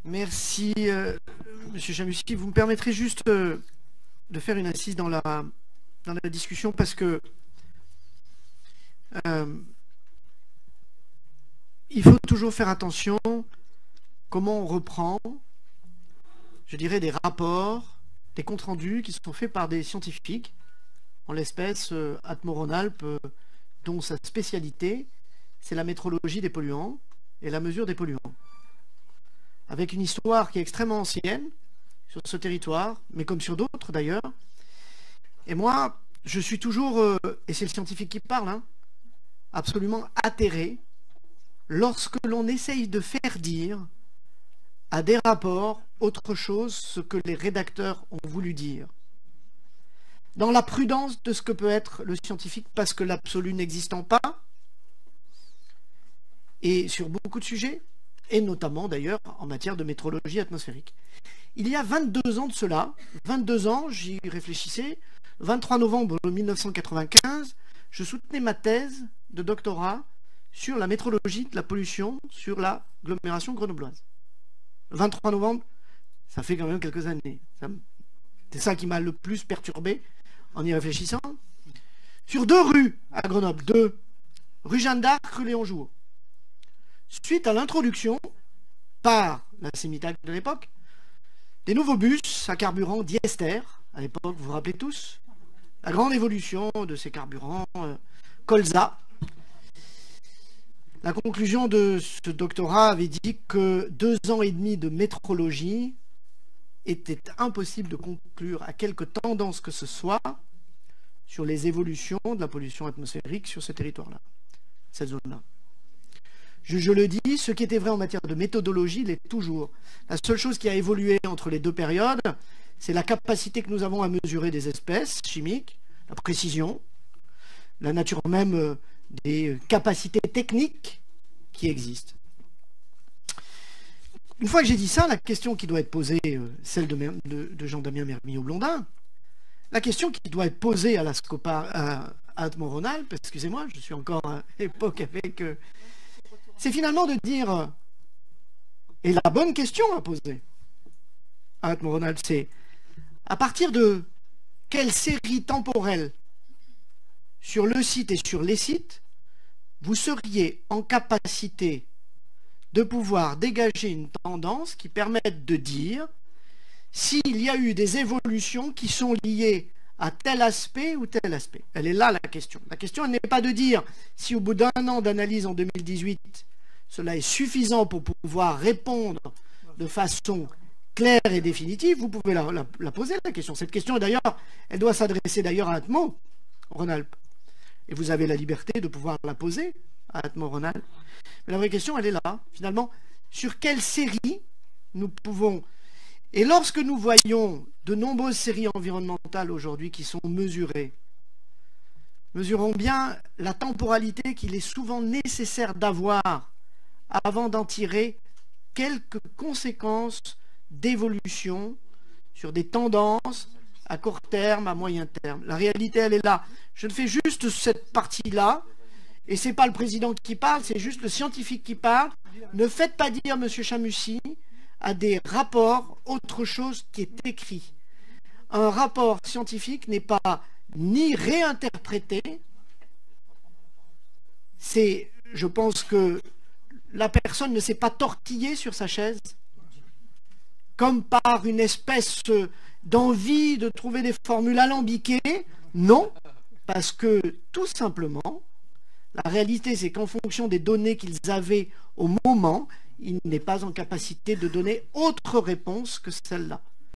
Merci, Monsieur Chamussi. Vous me permettrez juste de faire une assise dans la discussion parce que il faut toujours faire attention comment on reprend, je dirais, des rapports, des comptes rendus qui sont faits par des scientifiques, en l'espèce Atmos-Rhône-Alpes, dont sa spécialité, c'est la métrologie des polluants et la mesure des polluants. Avec une histoire qui est extrêmement ancienne sur ce territoire, mais comme sur d'autres d'ailleurs. Et moi, je suis toujours, et c'est le scientifique qui parle, hein, absolument atterré lorsque l'on essaye de faire dire à des rapports autre chose ce que les rédacteurs ont voulu dire. Dans la prudence de ce que peut être le scientifique, parce que l'absolu n'existant pas, et sur beaucoup de sujets, et notamment d'ailleurs en matière de métrologie atmosphérique. Il y a 22 ans de cela, 22 ans, j'y réfléchissais, 23 novembre 1995, je soutenais ma thèse de doctorat sur la métrologie de la pollution sur l'agglomération grenobloise. 23 novembre, ça fait quand même quelques années. C'est ça qui m'a le plus perturbé en y réfléchissant. Sur 2 rues à Grenoble, 2, rue Jeanne d'Arc, rue Léon Jouot. Suite à l'introduction, par la CEMITAC de l'époque, des nouveaux bus à carburant diester, à l'époque, vous vous rappelez tous, la grande évolution de ces carburants colza. La conclusion de ce doctorat avait dit que 2 ans et demi de métrologie était impossible de conclure à quelque tendance que ce soit sur les évolutions de la pollution atmosphérique sur ce territoire-là, cette zone-là. Je le dis, ce qui était vrai en matière de méthodologie l'est toujours. La seule chose qui a évolué entre les 2 périodes, c'est la capacité que nous avons à mesurer des espèces chimiques, la précision, la nature même des capacités techniques qui existent. Une fois que j'ai dit ça, la question qui doit être posée, celle de Jean-Damien Mermillod-Blondin, la question qui doit être posée à la Scopa, à Atmos-Rhône-Alpes, excusez-moi, je suis encore à l'époque avec... c'est finalement de dire, et la bonne question à poser à Atmos-Rhône-Alpes, c'est à partir de quelle série temporelle sur le site et sur les sites vous seriez en capacité de pouvoir dégager une tendance qui permette de dire s'il y a eu des évolutions qui sont liées à tel aspect ou tel aspect. Elle est là la question. La question, elle n'est pas de dire si au bout d'1 an d'analyse en 2018, cela est suffisant pour pouvoir répondre de façon claire et définitive. Vous pouvez la poser, la question. Cette question, d'ailleurs, elle doit s'adresser d'ailleurs à Atmos-Rhône-Alpes. Et vous avez la liberté de pouvoir la poser à Atmos-Rhône-Alpes. Mais la vraie question, elle est là, finalement. Sur quelle série nous pouvons... Et lorsque nous voyons de nombreuses séries environnementales aujourd'hui qui sont mesurées, mesurons bien la temporalité qu'il est souvent nécessaire d'avoir avant d'en tirer quelques conséquences d'évolution sur des tendances à court terme, à moyen terme. La réalité, elle est là. Je ne fais juste cette partie-là, et ce n'est pas le président qui parle, c'est juste le scientifique qui parle. Ne faites pas dire, Monsieur Chamussi, à des rapports autre chose qui est écrit. Un rapport scientifique n'est pas ni réinterprété, c'est, je pense que la personne ne s'est pas tortillée sur sa chaise, comme par une espèce d'envie de trouver des formules alambiquées. Non, parce que tout simplement, la réalité c'est qu'en fonction des données qu'ils avaient au moment, il n'est pas en capacité de donner autre réponse que celle-là.